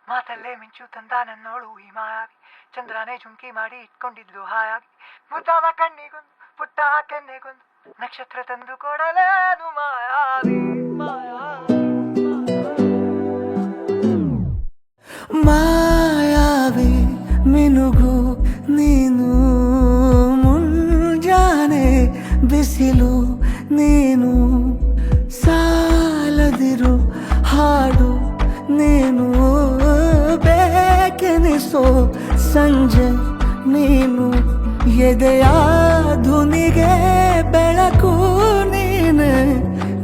ಮಾತಲ್ಲೇ ಮಿಂಚು ತಂದ ನನ್ನೋಳು ಈ ಮಾಯಾವಿ, ಚಂದ್ರನೇ ಜುಂಕಿ ಮಾಡಿ ಇಟ್ಕೊಂಡಿದ್ಲು ಹಾಯಾಗಿ, ಮುದ್ದಾದ ಕಣ್ಣಿಗೊಂದು ಪುಟ್ಟ ಕೆನ್ನೆಗೊಂದು ನಕ್ಷತ್ರ ತಂದು ಕೊಡಲೇನು ಮಾಯಾವಿ ಮಾಯಾವಿ ಮಿನುಗು ನೀನು, ಮುಂಜಾನೆ ಬಿಸಿಲು ನೀನು, ಸಾಲದಿರು ಹಾಡು ನೀನು, ಬೇಕೆನಿಸೋ ಸಂಜೆ ನೀನು, ಎದೆಯ ಧುನಿಗೆ ಬೆಳಕು ನೀನೆ,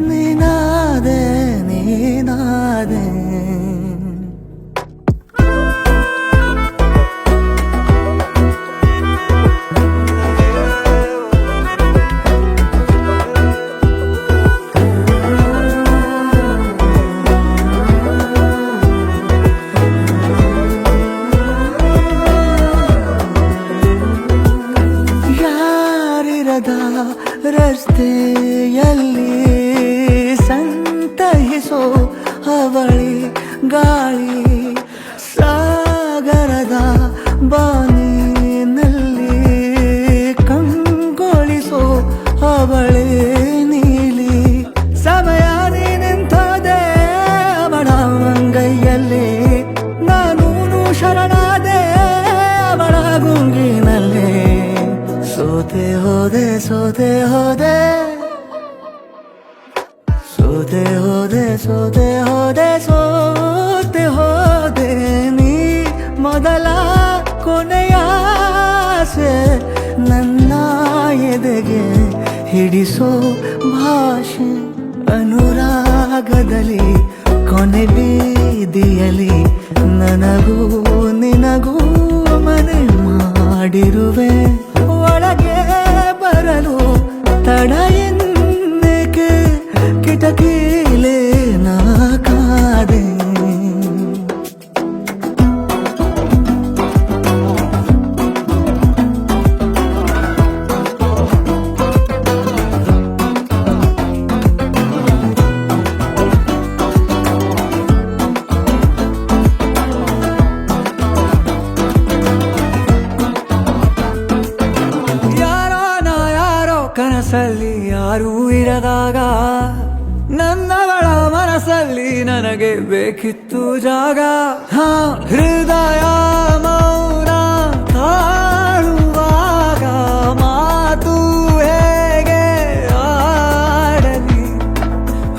ನೀನಾದೆ ನೀನಾದೆ. ರಸ್ತೆಯಲ್ಲಿ ಸಂತಹಿಸೋ ಅವಳಿ ಗಾಳಿ, ಸಾಗರದ ಬಾನಿನಲ್ಲಿ ಕಂಗೊಳಿಸೋ ಅವಳೆ ನೀಲಿ, ಸಮಯ ನಿಂತದೆ ಅವಳ ಅಂಗೈಯಲ್ಲಿ, ನಾನು ಶರಣಾದೆ ಅವಳ ಗುಂಗಿನಲ್ಲಿ, ಸೋತೆ ಹೋದೆ ಸೋತೆ ಹೋದೆ ಸೋತೆ ಹೋದೆ ಸೋತೆ ಹೋದೆ ಸೋತೆ ಹೋದೆ, ನೀ ಮೊದಲ ಕೊನೆಯ ಆಸೆ, ನನ್ನ ಎದೆಗೆ ಹಿಡಿಸೋ ಭಾಷೆ, ಅನುರಾಗದಲ್ಲಿ ಕೊನೆ ಬೀದಿಯಲ್ಲಿ ನನಗೂ ನಿನಗೂ ಮನೆ ಮಾಡಿರುವೆ, ಒಳಗೆ ಬರಲು ತಡ ಎನ್ನಕ್ಕೆ ಕಿಟಕಿಲೇ ನಾ ಕಾದೆ. ಕನಸಲ್ಲಿ ಯಾರೂ ಇರದಾಗ ನನ್ನವಳ ಮನಸ್ಸಲ್ಲಿ ನನಗೆ ಬೇಕಿತ್ತು ಜಾಗ, ಹೃದಯ ಮೌನ ತಾಳುವಾಗ ಮಾತು ಹೇಗೆ ಆಡಲಿ,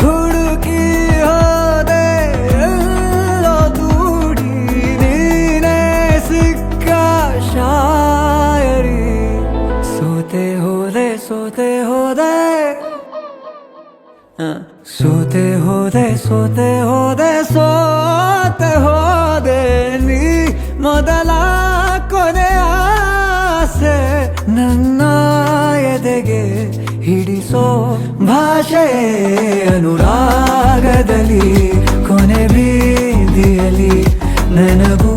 ಹುಡುಕಿ ಹೋದೆ ಎಲ್ಲೋ ದೂಡಿ, ನೀನೇ ಸಿಕ್ಕ ಶಾಯರಿ, ಸೋತೆ ಹೋದೆ ಸೋತೆ ಹೋದೆ ಸೋತೆ ಹೋದೆ ಸೋತೆ ಹೋದೆ ಸೋತೆ ಹೋದೆ, ನೀ ಮೊದಲ ಕೊನೆ ಆಸೆ, ನನ್ನ ಎದೆಗೆ ಹಿಡಿಸೋ ಭಾಷೆ, ಅನುರಾಗದಲ್ಲಿ ಕೊನೆ ಬೀದಿಯಲ್ಲಿ ನನಗೂ